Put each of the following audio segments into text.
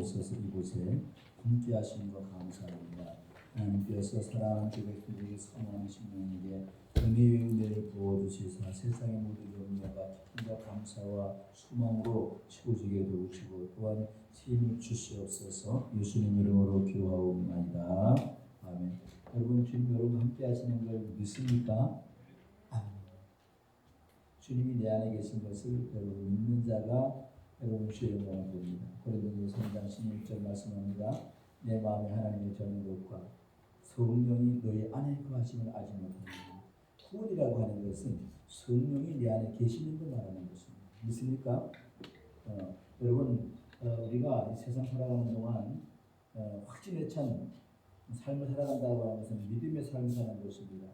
오셔서 이곳에 함께 하시는 것 감사합니다. 하나님께서 사랑하는 백성들에게 성원한 신령에게 은혜의 은혜를 부어주시사 세상의 모든 염려가 기쁨과 감사와 소망으로 채워지게 도우시고 또한 힘을 주시옵소서. 예수님 이름으로 기도하옵나이다. 아멘. 여러분, 주님 여러분 함께 하시는 걸 믿습니까? 아멘. 주님이 내 안에 계신 것을 여러분 믿는 자가 여러분 주의 영광을 봅니다. 고린도전서 3장 16절 말씀합니다. 내 마음에 하나님의 전한 것과 성령이 너희 안에 거하심을 아직 못합니다. 구원이라고 하는 것은 성령이 내 안에 계시는 걸 말하는 것입니다. 믿습니까? 여러분, 우리가 이 세상 살아가는 동안 확신에 찬 삶을 살아간다고 하는 것은 믿음의 삶을 사는 것입니다.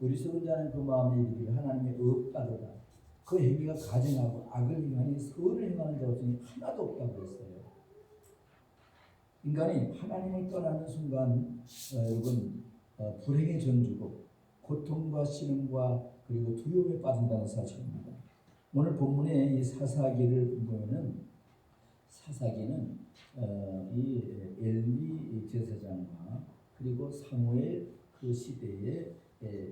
어리석은 자는 그 마음에 이르기를 하나님이 없다더라. 그 행위가 가증하고 악을 행하니 선을 행하는 자 없으니 하나도 없다고 했어요. 인간이 하나님을 떠나는 순간 여러분 불행의 전주고 고통과 신음과 그리고 두려움에 빠진다는 사실입니다. 오늘 본문의 이 사사기를 보면은 사사기는 이 엘리 제사장과 그리고 사무엘 그 시대의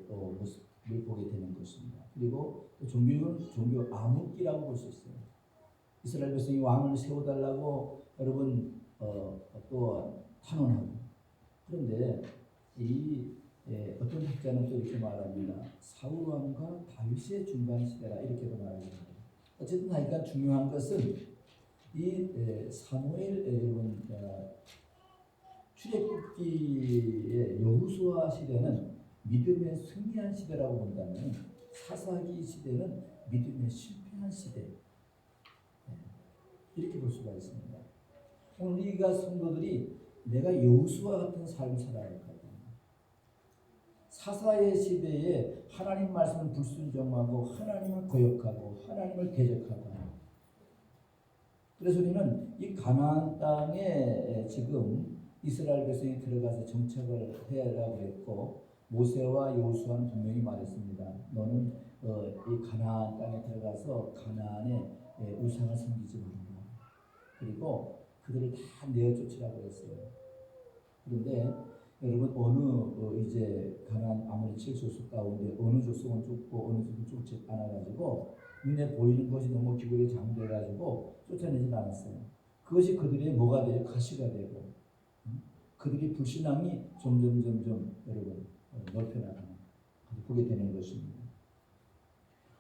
모습을 보게 되는 것입니다. 그리고 종교 암흑기라고 볼 수 있어요. 이스라엘 백성이 왕을 세워달라고 여러분 또 탄원하고, 그런데 어떤 학자는 또 이렇게 말합니다. 사울 왕과 다윗의 중간 시대라 이렇게도 말합니다. 어쨌든 하여간 중요한 것은 이 사무엘 여러분 출애굽기의 여호수아 시대는 믿음의 승리한 시대라고 본다면 사사기 시대는 믿음의 실패한 시대, 이렇게 볼 수가 있습니다. 우리가 성도들이 내가 여호수아 같은 삶을 살아야 할 것 같아요. 사사의 시대에 하나님 말씀을 불순종하고 하나님을 거역하고 하나님을 대적하고, 그래서 우리는 이 가나안 땅에 지금 이스라엘 백성이 들어가서 정착을 해야라고 했고, 모세와 여호수아는 분명히 말했습니다. 너는 이 가나안 땅에 들어가서 가나안에 우상을 섬기지 말라. 그리고 그들을 다 내어 쫓으라고 했어요. 그런데 여러분 이제 가나안 아무리 7조속 가운데 어느 족속은 쫓고 어느 족속은 쫓지 않아가지고 눈에 보이는 것이 너무 기골에 장돼가지고 쫓아내지 않았어요. 그것이 그들의 뭐가 돼요? 가시가 되고 그들이 불신앙이 점점 여러분 넓혀나가는 보게 되는 것입니다.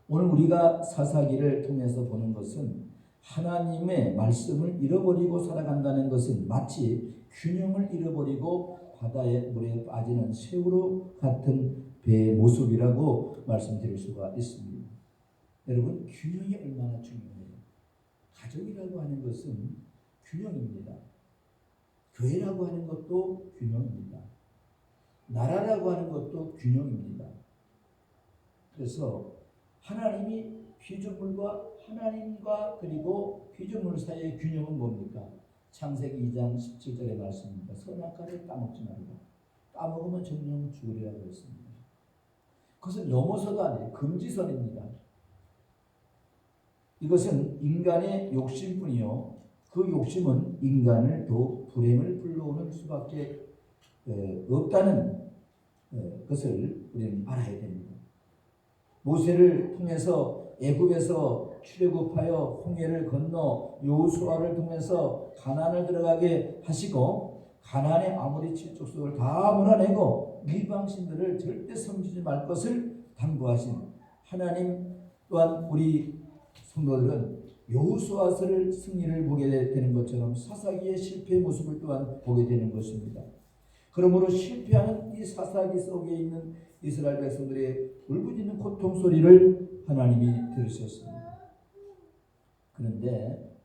오늘 우리가 사사기를 통해서 보는 것은 하나님의 말씀을 잃어버리고 살아간다는 것은 마치 균형을 잃어버리고 바다의 물에 빠지는 새우로 같은 배의 모습이라고 말씀드릴 수가 있습니다. 여러분, 균형이 얼마나 중요해요. 가족이라고 하는 것은 균형입니다. 교회라고 하는 것도 균형입니다. 나라라고 하는 것도 균형입니다. 그래서 하나님이 피조물과 하나님과 그리고 피조물 사이의 균형은 뭡니까? 창세기 2장 17절의 말씀입니다. 선악과를 따먹지 말라. 따먹으면 정령 죽으리라고 했습니다. 그것은 넘어서도 안 돼요. 금지선입니다. 이것은 인간의 욕심뿐이요, 그 욕심은 인간을 더 불행을 불러오는 수밖에 없다는 것을 우리는 알아야 됩니다. 모세를 통해서 애굽에서 출애굽하여 홍해를 건너 여호수아를 통해서 가나안을 들어가게 하시고, 가나안의 아모리 7족속을 다 몰아내고 이방신들을 절대 섬기지 말 것을 당부하신 하나님 또한 우리 성도들은 여호수아서를 승리를 보게 되는 것처럼 사사기의 실패의 모습을 또한 보게 되는 것입니다. 그러므로 실패하는 이 사사기 속에 있는 이스라엘 백성들의 울부짖는 고통 소리를 하나님이 들으셨습니다. 그런데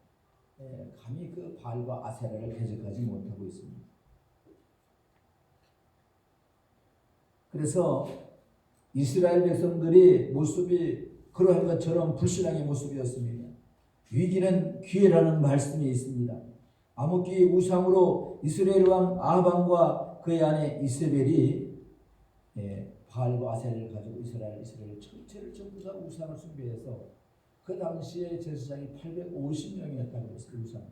감히 그 바알과 아세라를 대적하지 못하고 있습니다. 그래서 이스라엘 백성들의 모습이 그러한 것처럼 불신앙의 모습이었습니다. 위기는 기회라는 말씀이 있습니다. 암흑기 우상으로 이스라엘 왕 아합과 그의 아내 이세벨이 바알과 아세라를 가지고 이스라엘 전체를 전부 다 우상을 숭배해서 그 당시에 제사장이 850명이었다고 했어요. 우상.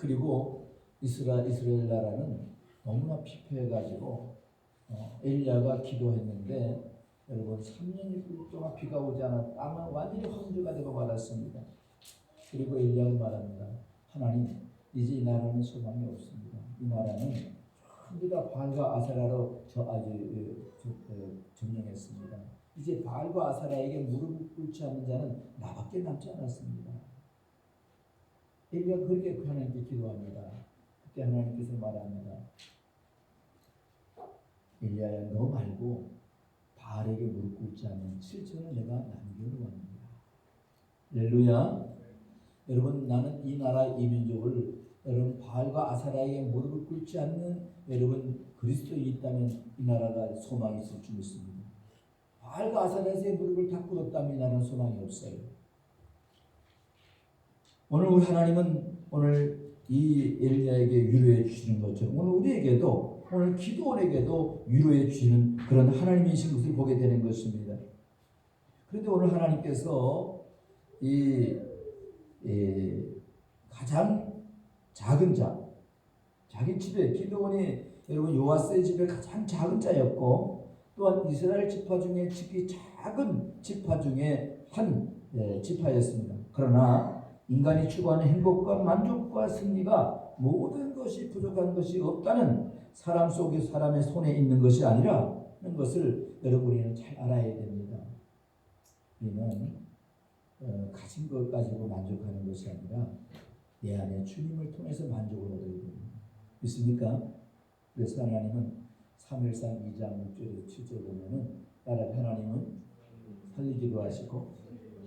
그리고 이스라엘 나라는 너무나 피폐해가지고 엘리야가 기도했는데 여러분 3년 동안 비가 오지 않아 땅은 완전히 황폐가 되고 말았습니다. 그리고 엘리야가 말합니다. 하나님, 이제 이 나라는 소망이 없습니다. 이 나라는 전부 다 바알과 아세라로 점령했습니다. 이제 바알과 아세라에게 무릎을 꿇지 않는 자는 나밖에 남지 않았습니다. 엘리야가 그렇게 하나님께 기도합니다. 그때 하나님께서 말합니다. 엘리야야, 너 말고 바알에게 무릎 꿇지 않는 7천을 내가 남겨놓았느니라. 할렐루야. 여러분, 나는 이 나라 이 민족을 여러분 바알과 아세라에게 무릎을 꿇지 않는 여러분 그리스도인이 있다면 이 나라가 소망이 있을 줄 믿습니다. 바알과 아세라에게 무릎을 다 꿇었다면 이 나라는 소망이 없어요. 오늘 우리 하나님은 오늘 이 엘리야에게 위로해 주시는 것처럼 오늘 우리에게도 오늘 기도원에게도 위로해 주시는 그런 하나님이신 것을 보게 되는 것입니다. 그런데 오늘 하나님께서 가장 작은 자, 자기 집에 기드온이 여러분 요아스의 집에 가장 작은 자였고 또한 이스라엘 지파 중에 특히 작은 지파 중에 한 지파였습니다. 그러나 인간이 추구하는 행복과 만족과 승리가 모든 것이 부족한 것이 없다는 사람 속에 사람의 손에 있는 것이 아니라는 것을 여러분이 잘 알아야 됩니다. 우리는 가진 것 가지고 만족하는 것이 아니라 내 안에 주님을 통해서 만족을 얻어야 됩니다. 믿습니까? 그래서 하나님은 3일상 2장 6절에서 7절 보면은 따라 하나님은 살리기도 하시고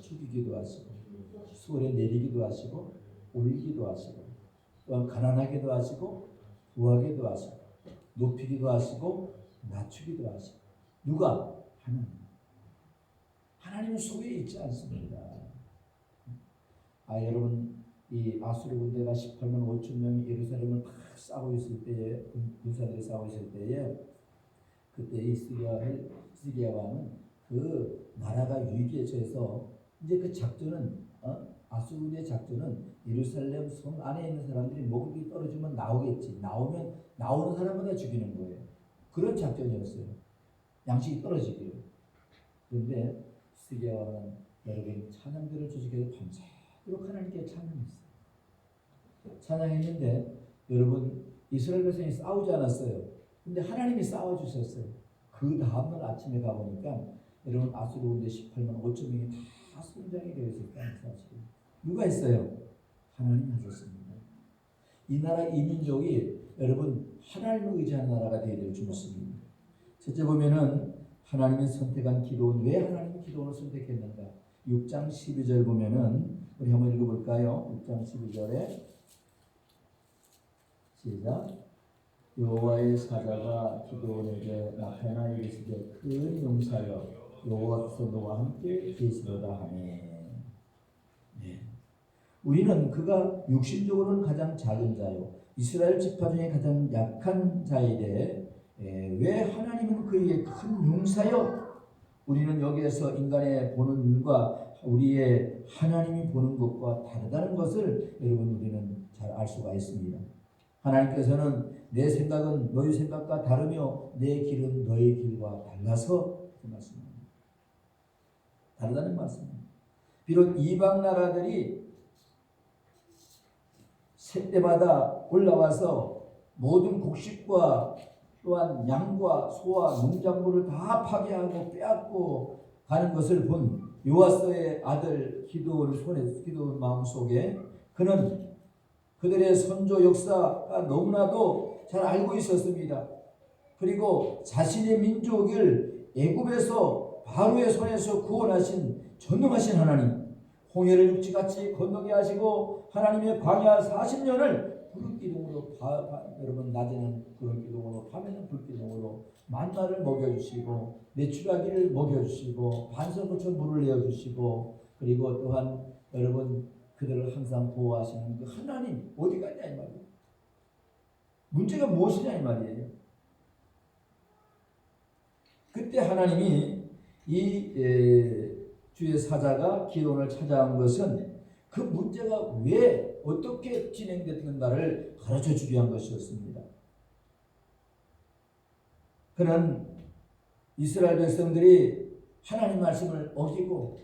죽이기도 하시고 수월에 내리기도 하시고 올리기도 하시고 또한 가난하게도 하시고 부하게도 하시고 높이기도 하시고 낮추기도 하시고 누가? 하나님은 속에 있지 않습니다. 여러분 이 아수르 군대가 18만 5천 명이 예루살렘을 막 싸고 있을 때에 군사들이 싸고 있을 때에 그때 이 시리아 왕은 그 나라가 위기에 처해서 이제 그 작전은 아수르의 작전은 예루살렘 성 안에 있는 사람들이 먹을 게 떨어지면 나오겠지. 나오는 사람마다 죽이는 거예요. 그런 작전이었어요. 양식이 떨어지기로. 그런데 시리아 왕은 여러분 찬양들을 조직해서 밤새도록 하나님께 찬양했어요. 찬양했는데 여러분 이스라엘 백성이 싸우지 않았어요. 근데 하나님이 싸워주셨어요. 그 다음날 아침에 가보니까 여러분 아수르 군대 18만 5천 명이 다 성장이 되어 있었다는 사실을 누가 했어요? 하나님이 하셨습니다. 이 나라 이 민족이 여러분 하나님을 의지하는 나라가 되어야 될 줄 믿습니다. 첫째 보면은 하나님이 선택한 기도원, 왜 하나님이 기도원을 선택했는가? 6장 12절 보면은 우리 한번 읽어볼까요? 6장 12절에 시작. 여호와의 사자가 기도원에게 나타나 이르시되 큰 용사여 여호와께서 너와 함께 계시도다 하네. 우리는 그가 육신적으로는 가장 작은 자요 이스라엘 지파 중에 가장 약한 자이되 왜 하나님은 그에게 큰 용사요? 우리는 여기에서 인간의 보는 눈과 우리의 하나님이 보는 것과 다르다는 것을 여러분 우리는 잘 알 수가 있습니다. 하나님께서는 내 생각은 너희 생각과 다르며 내 길은 너희 길과 달라서 그 말씀입니다. 다르다는 말씀입니다. 비록 이방 나라들이 새때마다 올라와서 모든 곡식과 또한 양과 소와 농작물을 다 파괴하고 빼앗고 가는 것을 본 요아스의 아들 기드온 마음속에 그는 그들의 선조 역사가 너무나도 잘 알고 있었습니다. 그리고 자신의 민족을 애굽에서 바로의 손에서 구원하신 전능하신 하나님, 홍해를 육지같이 건너게 하시고 하나님의 광야 40년을 불기둥으로 여러분 낮에는 불기둥으로 밤에는 불기둥으로 만나를 먹여주시고 메추라기를 먹여주시고 반석처럼 물을 내어주시고 그리고 또한 여러분 그들을 항상 보호하시는 그 하나님 어디 갔냐 이 말이에요. 문제가 무엇이냐 이 말이에요. 그때 하나님이 이 주의 사자가 기도원을 찾아온 것은 그 문제가 왜 어떻게 진행됐는가를 가르쳐 주기 위한 것이었습니다. 그는 이스라엘 백성들이 하나님 말씀을 어기고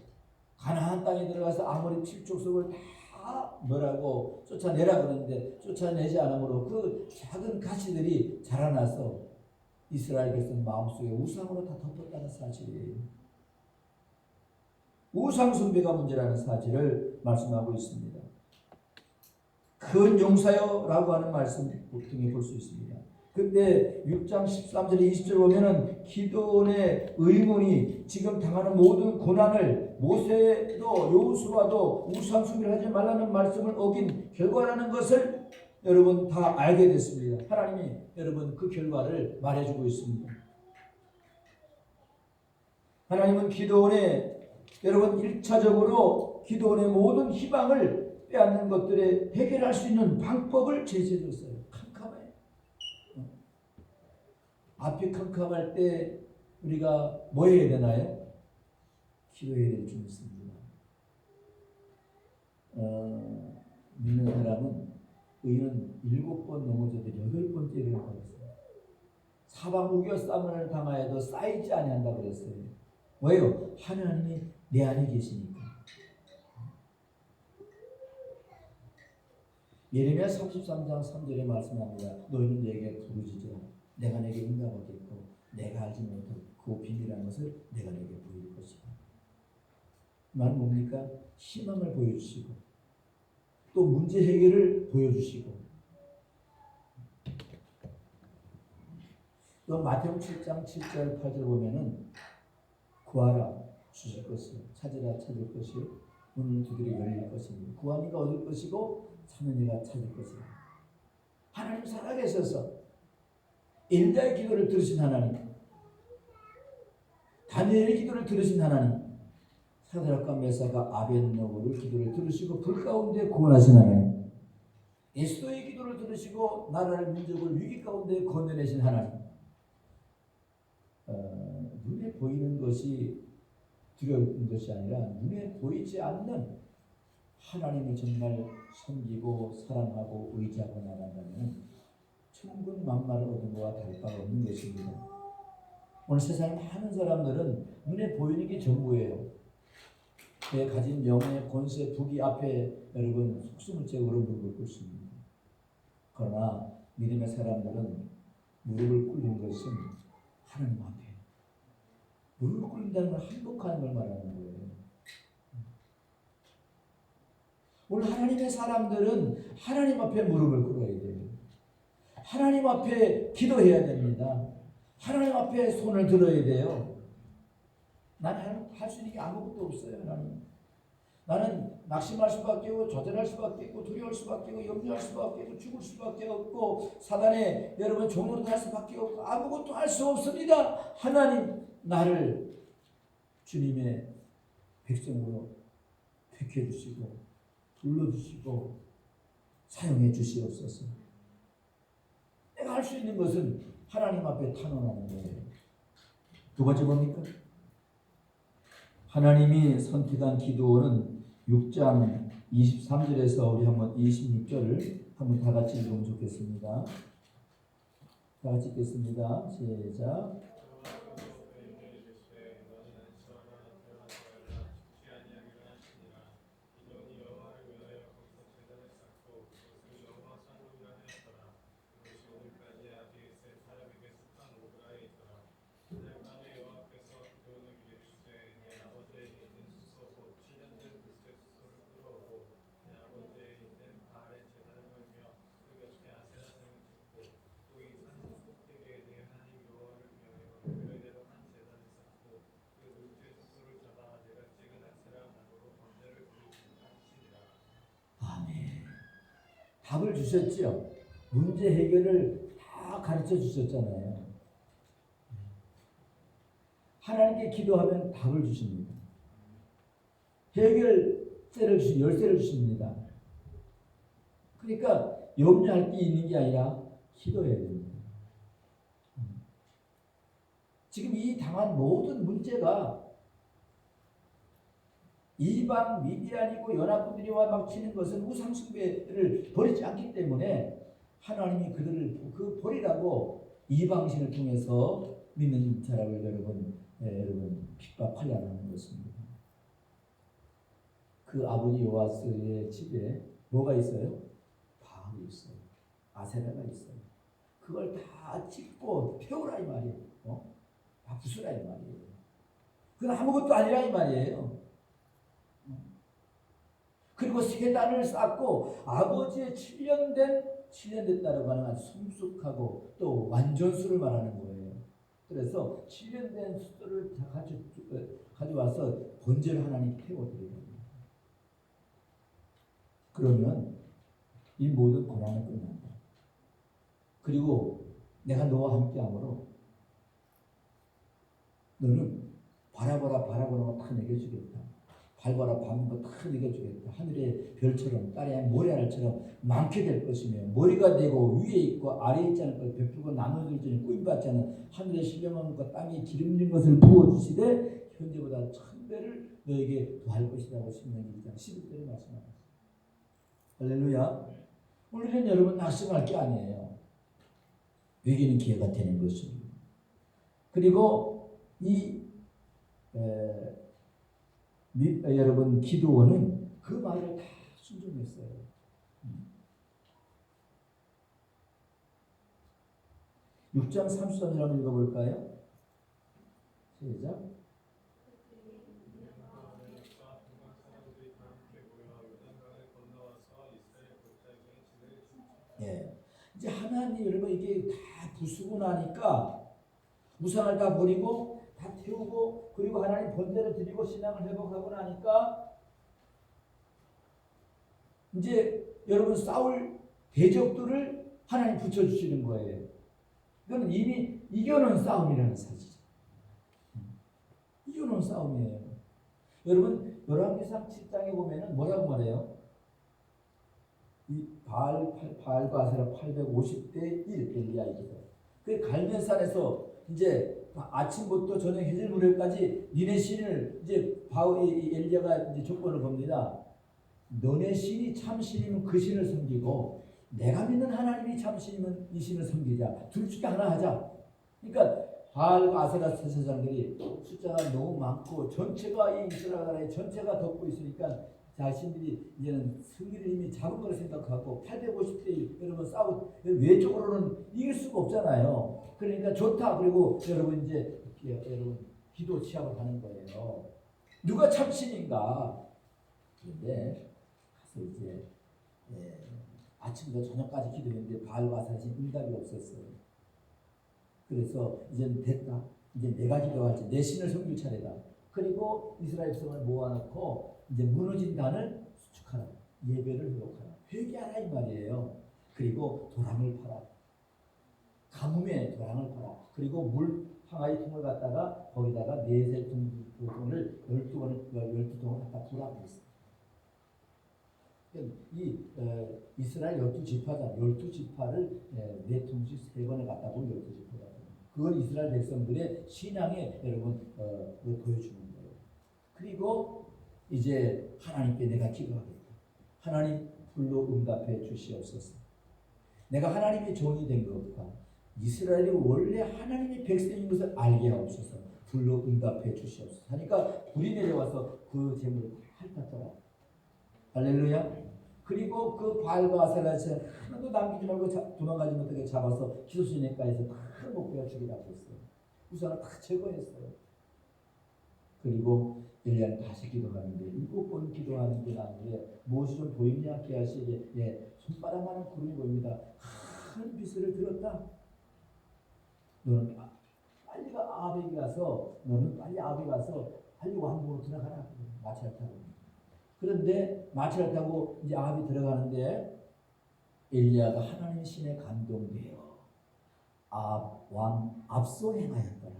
가나안 땅에 들어가서 아모리 칠족속을 다 뭐라고 쫓아내라 그러는데 쫓아내지 않으므로 그 작은 가시들이 자라나서 이스라엘 백성 마음속에 우상으로 다 덮었다는 사실이에요. 우상 숭배가 문제라는 사실을 말씀하고 있습니다. 큰 용사여라고 하는 말씀 등에 볼 수 있습니다. 근데 6장 13절에 20절 보면은 기드온의 의문이 지금 당하는 모든 고난을 모세도 여호수아도 우상 숭배를 하지 말라는 말씀을 어긴 결과라는 것을 여러분 다 알게 됐습니다. 하나님이 여러분 그 결과를 말해주고 있습니다. 하나님은 기드온의 여러분 1차적으로 기드온의 모든 희망을 빼앗는 것들에 해결할 수 있는 방법을 제시해 줬어요. 캄캄해. 앞이 캄캄할 때 우리가 뭐 해야 되나요? 기도해야 될 줄 믿습니다. 믿는 사람은 의인은 7번 넘어져도 8번째 일어난다고 했어요. 사방 우겨 싸움을 당하여도 쌓이지 아니한다고 그랬어요. 왜요? 하나님이 내 안에 계시니까. 예레미야 33장 3절에 말씀합니다. 너희는 내게 부르짖으라. 내가 내게 응답하겠고 내가 알지 못한 그 비밀한 것을 내가 내게 보일 것이다. 말은 뭡니까? 희망을 보여주시고 또 문제 해결을 보여주시고 또 마태복음 7장 7절 8절 보면은 구하라 주실 것이요 찾으라 찾을 것이요 문을 두드려 열릴 것입니다. 구하는 이가 얻을 것이고 찾는 이가 찾을 것이다. 하나님 살아계셔서 엘리야의 기도를 들으신 하나님, 다니엘의 기도를 들으신 하나님, 사드락과 메사가 아벳노고의 기도를 들으시고 불 가운데 구원하신 하나님, 에스더의 기도를 들으시고 나라를 민족을 위기 가운데 건져내신 하나님. 눈에 보이는 것이 두려운 것이 아니라 눈에 보이지 않는 하나님을 정말 섬기고 사랑하고 의지하고 나간다면 천군 만마를 얻은 것과 다를 바가 없는 것입니다. 오늘 세상에 많은 사람들은 눈에 보이는 게 전부예요. 그의 가진 명예, 권세, 부귀 앞에 여러분 속숨을 채우러 무릎을 꿇습니다. 그러나 믿음의 사람들은 무릎을 꿇는 것은 하나님 앞에 무릎을 꿇는다는 건 항복하는 걸 말하는 거예요. 오늘 하나님의 사람들은 하나님 앞에 무릎을 꿇어야 돼요. 하나님 앞에 기도해야 됩니다. 하나님 앞에 손을 들어야 돼요. 나는 할 수 있는 게 아무것도 없어요. 하나님. 나는 낙심할 수밖에 없고 좌절할 수밖에 없고 두려울 수밖에 없고 염려할 수밖에 없고 죽을 수밖에 없고 사단의 여러분 종으로 할 수밖에 없고 아무것도 할 수 없습니다. 하나님 나를 주님의 백성으로 택해 주시고 불러주시고 사용해 주시옵소서. 내가 할 수 있는 것은 하나님 앞에 탄원하는 거예요. 두 번째 뭡니까? 하나님이 선택한 기도는 6장 23절에서 우리 한번 26절을 한번 다 같이 읽으면 좋겠습니다. 다 같이 읽겠습니다. 시작. 답을 주셨죠. 문제 해결을 다 가르쳐 주셨잖아요. 하나님께 기도하면 답을 주십니다. 해결세를 열쇠를 주십니다. 그러니까 염려할 게 있는 게 아니라 기도해야 됩니다. 지금 이 당한 모든 문제가 이방 미디안이고 연합군들이와 막 치는 것은 우상숭배를 버리지 않기 때문에 하나님이 그들을 그 버리라고 이방신을 통해서 믿는 사람을 여러분 핍박하려는 것입니다. 그 아버지 요아스의 집에 뭐가 있어요? 바알이 있어요. 아세라가 있어요. 그걸 다 찍고 태우라 이 말이에요. 다 부수라 이 말이에요. 그건 아무것도 아니라 이 말이에요. 그리고 세단을 쌓고 아버지의 7년 됐다라고 하는 아주 성숙하고 또 완전수를 말하는 거예요. 그래서 7년 된 수도를 가져와서 번제를 하나님 태워드려야 됩니다. 그러면 이 모든 고난은 끝난다. 그리고 내가 너와 함께함으로 너는 바라보라 거 다 내게 주겠다. 밟아라 밟는 거 다 내게 주겠다. 하늘의 별처럼 땅의 모래알처럼 많게 될 것이며 머리가 되고 위에 있고 아래에 있지 않을 것 베풀고 나눠줄 줄은 꾸임받지 않은 하늘의 신령한 것과 땅에 기름진 것을 부어주시되 현재보다 1000배를 너에게 더할 것이라고 신명기 2장 11절에 말씀합니다. 할렐루야. 우리는 여러분 낙심할 게 아니에요. 여기는 기회가 되는 것입니다. 그리고 여러분 기도원은 그 말을 다 순종했어요. 6장 33절 한번 읽어볼까요? 시작. 예. 이제 하나님 여러분 이게 다 부수고 나니까 우상을 다 버리고 다 태우고 그리고 하나님 번제를 드리고 신앙을 회복하고 나니까 이제 여러분 싸울 대적들을 하나님 붙여주시는 거예요. 이거는 이미 이겨놓은 싸움이라는 사실이죠. 이겨놓은 싸움이에요. 여러분 열왕기상 7장에 보면은 뭐라고 말해요? 이 바알과 아세라 850대 1 엘리야입니다. 그 갈멜산에서 이제 아침부터 저녁 해질 무렵까지 니네 신을 이제 엘리야가 이제 조건을 겁니다. 너네 신이 참 신이면 그 신을 섬기고 내가 믿는 하나님이 참 신이면 이 신을 섬기자. 둘 중에 하나 하자. 그러니까 바알과 아세라 제사장들이 숫자가 너무 많고 전체가 이 이스라엘 나라의 전체가 덮고 있으니까 자신들이 이제는 승리를 이미 잡은 걸 생각하고 850대 1 여러분 외적으로는 이길 수가 없잖아요. 그러니까 좋다. 그리고 여러분 이제 여러분 기도 취합을 하는 거예요. 누가 참신인가? 그런데 가서 이제 아침부터 저녁까지 기도했는데 바알과 아세라신 응답이 없었어요. 그래서 이제는 됐다. 이제 내가 기도할지 내 신을 섬길 차례다. 그리고 이스라엘 백성을 모아놓고 이제 무너진 단을 수축하라. 예배를 회복하라. 회개하라 이 말이에요. 그리고 도랑을 팔아. 가뭄에 도랑을 팔아. 그리고 물 항아리 통을 갖다가 거기다가 네세 통을 12통을 갖다 부라 그랬어요. 이스라엘 12지파잖아요. 12지파를 4통씩 3번을 갖다 보면 12지파가 그걸 이스라엘 백성들의 신앙에 여러분 보여주는 거예요. 그리고 이제 하나님께 내가 기도하겠다. 하나님 불로 응답해 주시옵소서. 내가 하나님의 종이 된 것과 이스라엘이 원래 하나님의 백성인 것을 알게 하옵소서. 불로 응답해 주시옵소서. 하니까 불이 내려와서 그 재물을 다 핥았더라. 할렐루야. 그리고 그 바알과 아세라에서 하나도 남기지 말고 도망가지 못하게 잡아서 기소시내가에서 다 목베어 죽이라고 했어요. 우상을 다 제거했어요. 그리고 엘리야는 다시 기도하는데 7번 기도하는 그 나무에 무엇이 좀 보이지 않게 하시기에 손바닥만한 구름이 보입니다. 큰 비스를 들었다. 너는 빨리 아합에게 가서 빨리 왕궁으로 들어가라. 마차를 타고. 그런데 마차를 타고 이제 아합이 들어가는데 엘리야가 하나님의 신에 감동되어 왕 앞서 행하였더라.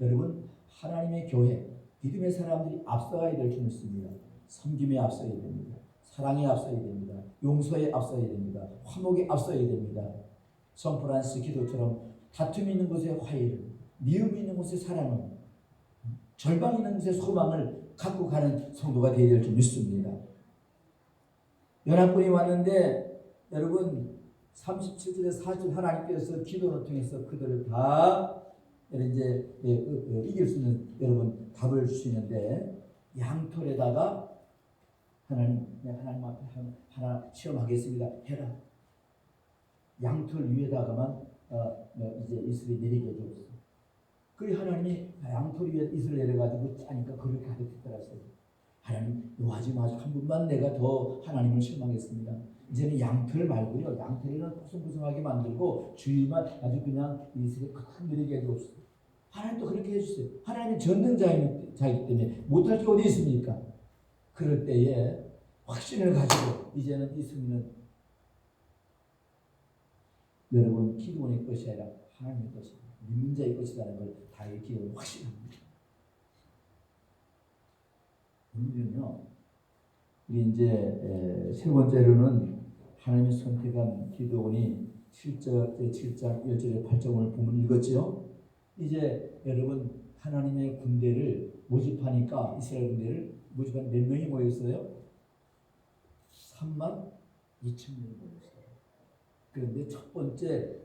여러분 하나님의 교회 믿음의 사람들이 앞서가야 될 줄 믿습니다. 섬김에 앞서야 됩니다. 사랑에 앞서야 됩니다. 용서에 앞서야 됩니다. 화목에 앞서야 됩니다. 성프란스 기도처럼 다툼 있는 곳에 화해를, 미움이 있는 곳에 사랑을, 절망 있는 곳에 소망을 갖고 가는 성도가 되어야 될 줄 믿습니다. 연합군이 왔는데 여러분 37절에 4절 하나님께서 기도를 통해서 그들을 다 이제 이길 수 있는 여러분 답을 주시는데 양털에다가 하나님 앞에 하나 시험하겠습니다. 해라. 양털 위에다가만 이제 이슬이 내리게 해줬어. 그 하나님이 양털 위에 이슬을 내려가지고 짜니까 그렇게 가득했더라 했어요. 하나님 노하지 마시고 한 분만 내가 더 하나님을 실망했습니다. 이제는 양털 말고요. 양털에는 뽀송뽀송하게 만들고 주위만 아주 그냥 이슬에 큰 내리게 해줬어. 하나님도 그렇게 해주세요. 하나님은 전능자이기 때문에 못할 게 어디 있습니까? 그럴 때에 확신을 가지고 이제는 이 승리는 여러분 기도원의 것이 아니라 하나님의 것이다. 믿는 자의 것이라는 걸 다윗 기도는 확신합니다. 오늘은요, 우리 이제 세 번째로는 하나님이 선택한 기도원이 7장 1절에 8절을 보면 읽었죠. 이제 여러분 하나님의 군대를 모집하니까 이스라엘 군대를 모집한 몇 명이 모였어요? 3만 2천 명이 모였어요. 그런데 첫 번째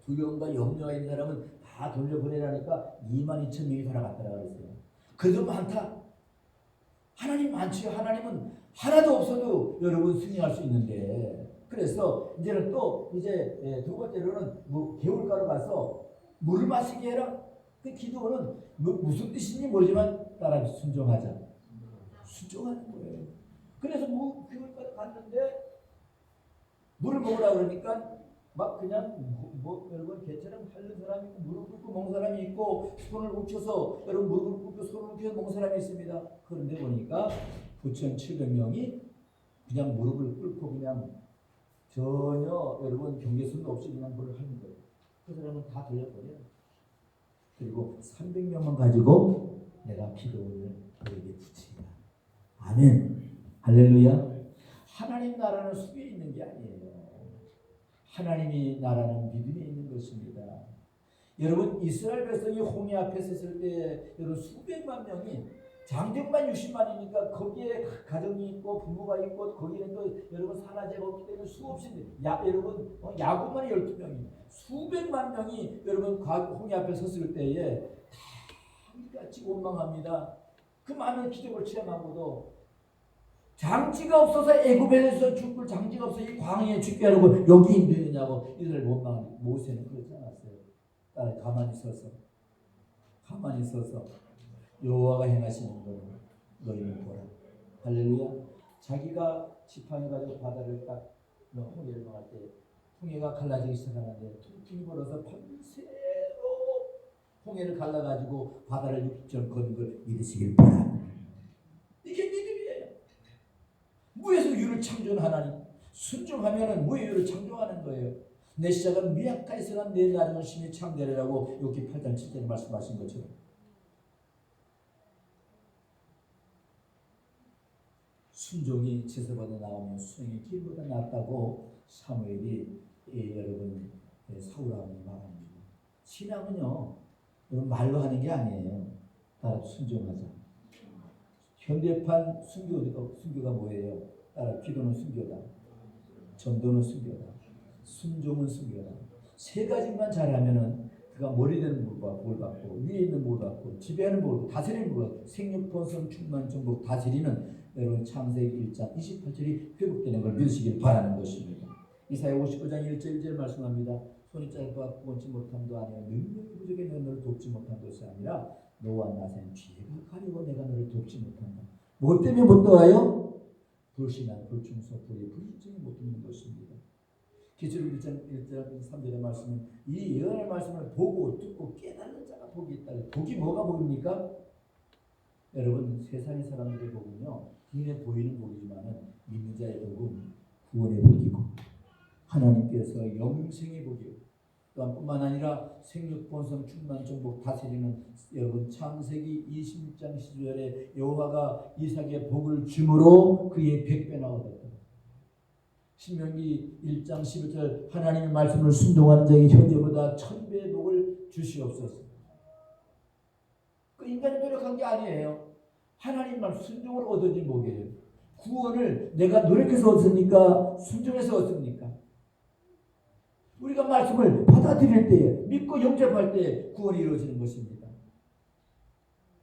두려움과 염려가 있는 사람은 다 돌려보내라니까 2만 2천 명이 돌아갔다고 그랬어요. 그래도 많다. 하나님 많지요. 하나님은 하나도 없어도 여러분 승리할 수 있는데. 그래서 이제는 또 이제 두 번째로는 개울가로 가서 물을 마시게 해라. 그 기도는 무슨 뜻인지 모르지만 따라 순종하자. 순종하는 거예요. 그래서 개울가로 갔는데 물을 먹으라 그러니까 막 그냥 여러분 개처럼 핥는 사람이 있고 무릎 꿇고 먹는 사람이 있고 손을 움켜서 여러분 무릎을 꿇고 손을 움켜서 먹는 사람이 있습니다. 그런데 보니까 9,700명이 그냥 무릎을 꿇고 그냥 전혀 여러분 경계선도 없이 그냥 물을 하는 거예요. 그 사람은 다 돌려버려요. 그리고 300명만 가지고 내가 기도원을 그에게 붙이라. 아멘. 할렐루야. 하나님 나라는 수비에 있는 게 아니에요. 하나님이 나라는 믿음에 있는 것입니다. 여러분 이스라엘 백성이 홍해 앞에 섰을 때 여러분 수백만 명이 장정만 60만이니까 거기에 가정이 있고 부모가 있고 거기는 또 여러분 산화제가 없기 때문에 수없이 여러분 야곱만 12명이 수백만 명이 여러분 홍해 앞에 섰을 때에 다 같이 원망합니다. 그 많은 기적을 체험하고도 장지가 없어서 애굽에서 죽을 장지가 없어서 이 광야에 죽게 하려고 여기 힘드느냐고 이들을 원망하는 모세는 그렇지 않았어요. 가만히 서서 여호와가 행하시는 걸 너희는 보라. 할렐루야. 자기가 지팡이 가지고 바다를 딱 홍해를 막을 때 홍해가 갈라지기 시작하는데 퉁퉁이 불어서 밤새로 홍해를 갈라가지고 바다를 육전 거는 걸 믿으시길 바랍니다. 이게 믿음이에요. 무에서 유를 창조한 하나님. 순종하면은 무의 유를 창조하는 거예요. 내 시작은 미약하여서는 내 나중은 심히 창대하라고 욥기 8장 7절에 말씀하신 것처럼. 순종이 제사보다 나오면 수행이 길보다 낫다고 사무엘이 여러분 사울왕이 말합니다. 신앙은요 여러분 말로 하는 게 아니에요. 따라 순종하자. 현대판 순교가 뭐예요? 따라 기도는 순교다. 전도는 순교다. 순종은 순교다. 세 가지만 잘하면은 그가 머리되는 뭘 받고 위에 있는 뭘 받고 지배하는 뭘 받고 다스리는 뭘 받고 생육 번성 충만 정복 다스리는 여러분 창세기 1장 28절이 회복되는 걸 믿으시길 바라는 것입니다. 이사야 59장 1절 1절 말씀합니다. 손이 짧아 구원치 못함도 아니라 능력이 부족해 너를 돕지 못한 것이 아니라 너와 나 사이에 죄가 가려워 내가 너를 돕지 못한다. 뭐 때문에 못 도와요? 불신앙, 불충성, 불순종이 못 돕는 것입니다. 계시록 1장 3절의 말씀은 이 예언의 말씀을 보고 듣고 깨닫는 자가 복이 있다. 복이 뭐가 복입니까? 여러분 세상의 사람들의 복은요 눈에 보이는 복이지만 믿는 자의 복은 구원의 복이고 하나님께서 영생의 복이요 또한 뿐만 아니라 생육 번성 충만 정복 다스리는 여러분 창세기 26장 10절에 여호와가 이삭의 복을 주므로 그의 100배나 얻었다. 신명기 1장 11절 하나님의 말씀을 순종하는 자에게 현재보다 1000배의 복을 주시옵소서. 그 인간이 노력한 게 아니에요. 하나님 말 순종을 얻은지 뭐게요? 구원을 내가 노력해서 얻습니까? 순종해서 얻습니까? 우리가 말씀을 받아들일 때에 믿고 영접할 때 구원이 이루어지는 것입니다.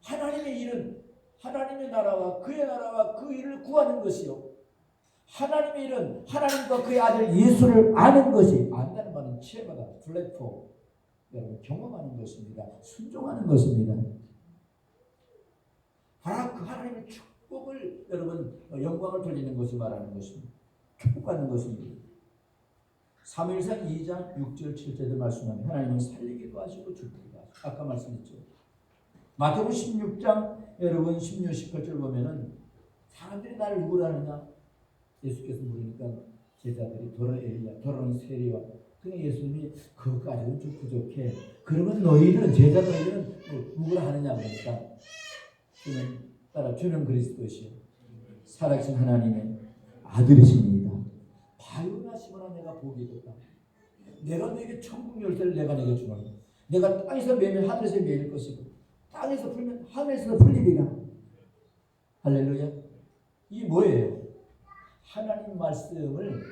하나님의 일은 하나님의 나라와 그 일을 구하는 것이요. 하나님의 일은 하나님과 그의 아들 예수를 아는 것이, 안다는 말은 체험하다, 플랫폼, 여러분 경험하는 것입니다. 순종하는 것입니다. 바로 그 하나님의 축복을 여러분 영광을 돌리는 것을 말하는 것입니다. 축복받는 것입니다. 사무엘상 2장 6절 7절도 말씀하면 하나님은 살리기도 하시고 죽기도 하시고, 아까 말씀했죠. 마태복음 16장 여러분 16, 18절 보면은 사람들이 나를 누구라 하느냐? 예수께서 물으니까 제자들이 도로 엘리야, 도로는 세리와, 그냥 예수님이 그것까지는 좀 부족해. 그러면 너희들은, 제자 너희들은 누구라 하느냐? 그러니까 주는 그리스도시요 살아계신 하나님의 아들이십니다. 바요나 시모나 내가 복이 있다. 내가 너에게 천국 열쇠를 내가 내게 주노니 내가 땅에서 매면 하늘에서 매일 것이고 땅에서 풀면 하늘에서 풀리리라. 할렐루야. 이게 뭐예요? 하나님 말씀을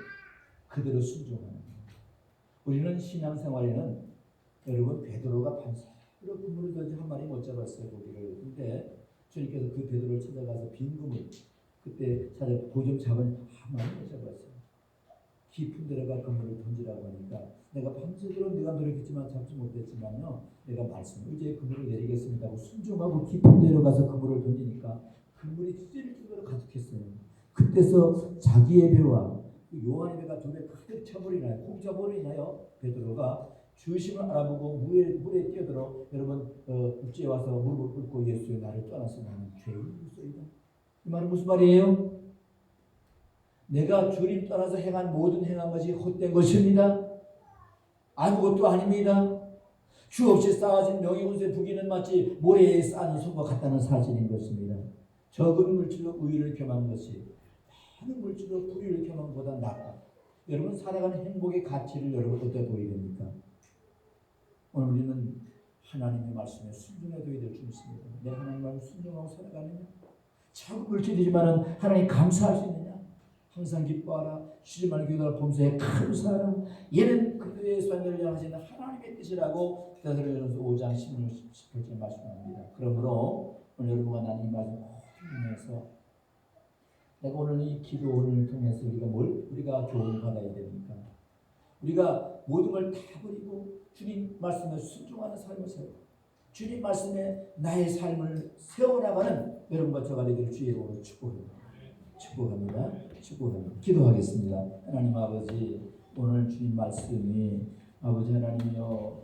그대로 순종하는 거예요. 우리는 신앙생활에는 여러분 베드로가 밤새도록 그물을 던지 한 마리 못 잡았어요. 고기를. 근데 주님께서 그 베드로를 찾아가서 빈 그물 그때 찾아 고점 잡은 한 마리 못 잡았어요. 깊은 데다가 그물을 던지라고 하니까 내가 밤새도록 네가 노력했지만 잡지 못했지만요 내가 말씀 의지의 그물을 내리겠습니다 하고 순종하고 깊은 데로 가서 그물을 던지니까 그물이 찢어질 정도로 가득했어요. 그때서 자기의 배와 요한의 배가 두 배 가득 차버리나요? 꼭 차버리나요? 베드로가 주심을 알아보고 물에 뛰어들어 여러분 육지에 와서 무릎을 꿇고 예수의 나를 떠나서 나는 죄인이소이다. 이 말은 무슨 말이에요? 내가 주님 떠나서 행한 모든 행한 것이 헛된 것입니다. 아무것도 아닙니다. 주 없이 쌓아진 명예훈수의 부귀는 마치 모래에 쌓인 솜과 같다는 사실인 것입니다. 적은 물질로 의의를 겸한 것이 많은 물질로 불의를 겸한 것보다 낫다. 여러분 살아가는 행복의 가치를 여러분 어떻게 보이됩니까? 오늘 우리는 하나님의 말씀에 순종해야 될 줄 믿습니다. 내가 하나님 말씀 순종하고 살아가느냐? 적은 물질이지만 하나님 감사할 수 있느냐? 항상 기뻐하라. 쉬지 말고 기도하라. 범사에 감사하라. 얘는 그들의 소원을 향하시는 하나님의 뜻이라고 데살로니가서 5장 16, 18절 말씀합니다. 그러므로 오늘 여러분과 나는 이 말씀 통해서 내가 오늘 이 기도를 통해서 우리가 교훈을 받아야 됩니까? 우리가 모든 걸 다 버리고 주님 말씀에 순종하는 삶을 살고 주님 말씀에 나의 삶을 세워나가는 여러분과 저가 되기를 주의 이름으로 축복합니다. 기도하겠습니다. 하나님 아버지, 오늘 주님 말씀이 아버지 하나님이여